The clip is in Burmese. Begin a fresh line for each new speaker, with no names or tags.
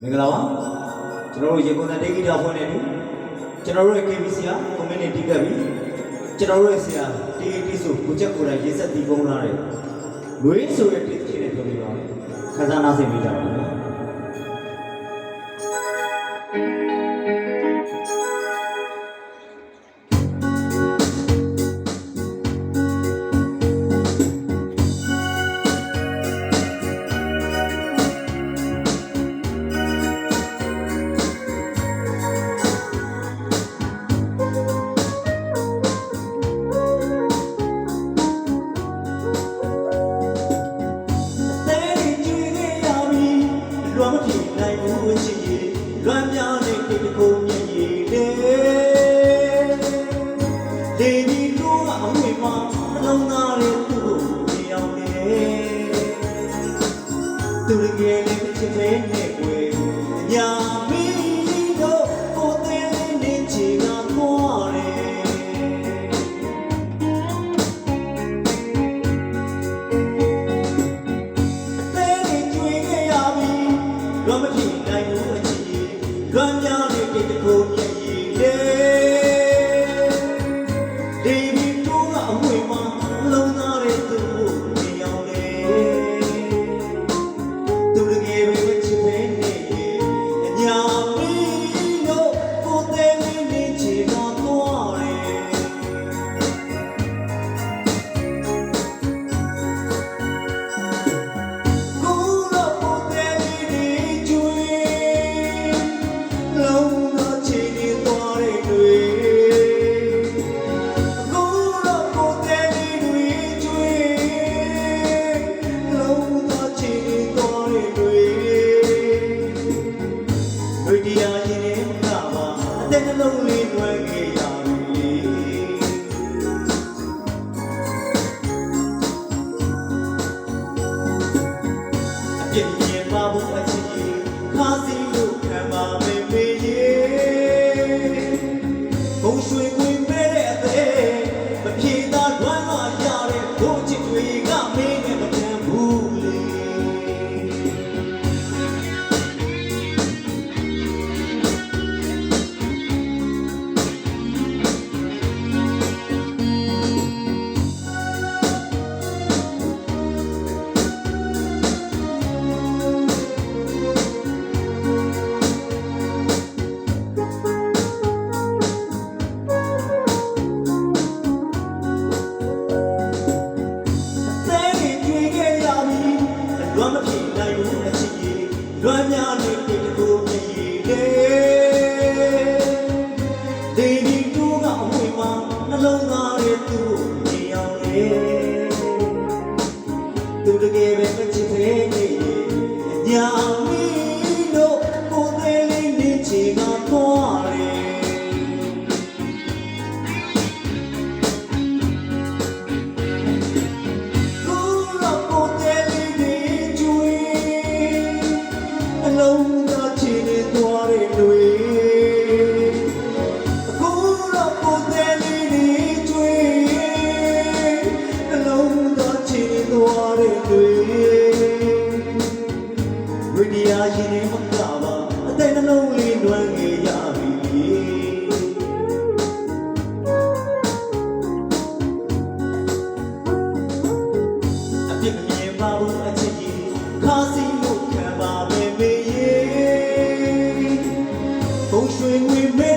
မင်္ဂလာပါကျွန်တော်တို့ရေကုန်တဲ့ဒေဂီတာဖွင့်နေပြီကျွန်တော်တို့ရဲ့ KBC က community ကပ်ပြီကျွန်တော်တို့ရဲ့ဆရာ TAT ဆိုကိုချက်ကိုယ်တိုင်ရေးဆက်တည်ပုံးလာတယ်လွေးဆိုတဲ့တစ်ချင်းနဲ့ပြောပြပါမယ်ခန်းစားနားဆင်ပေးကြပါဦးလွမ်းမပြေနိုင်ဘူးချစ်ရည်လွမ်းများတဲ့ကိတ္တကိုမြည်ရည်လေဒီတို့ကအဝေးမှာနှလုံးသားရဲ့သူ့ကိုမြင်အောင်လေသူရငယ်လေးချစ်သေးနဲ့ွယ်ညာမီတို့ကိုယ်သေးလေးနေချီကသွားတယ်လွမ်းမပြေနိုင်ဘူးအချစ်ရည်လွမ်းများတဲ့ကိတ္တကိုမြည်ရည်လေဒီတို့ကအဝေးမှာလုံးသားတဲ့သူ့ကိုမြင်အောင်လေသူတကယ်ပဲချစ်သေးနေအညာမီတို့ကိုယ်သေးလေးနေချီတော့သွားတယ်တဲ့နှလုံးလေးတွဲခဲ့ရပြီအပြည့်မြင်ပါဖို့အချစ်ကြီးခါစီလို့ခံပါမေမေရေဘုံရွှေခွေမဲ့တဲ့အသေးမပြေသာတွမ်းလာရတဲ့ဘို့ချစ်တွေကမင်းနဲ့မတန်ဘူးလေလွမ်းမပြေနိုင်ဘူးအချစ်ရည်လွမ်းများတဲ့ကိတ္တကိုမြည်ရည်လေဒီတို့ကအဝေးမှာနှလုံးသားရဲ့သူ့ကိုမြင်အောင်လေသူတကယ်ပဲမချစ်သေးနေညာမီတို့ကိုယ်သေးလေးနေချီကသွားတယ်လုံးသားချီနေသွားတဲ့တွေအခုတော့ကိုယ်သေးလေးတွေကျွေးနှလုံးသားချီနေသွားတဲ့တွေဝိနည်းရင်နေမကပါအသက်နှလုံးလေးလွမ်းခဲ့ရပြီအပြစ်မမြင်ပါဘူးအချစ်ကြီးခါစီလို့ခံပါမေမေဘုံရွှေငွေမဲ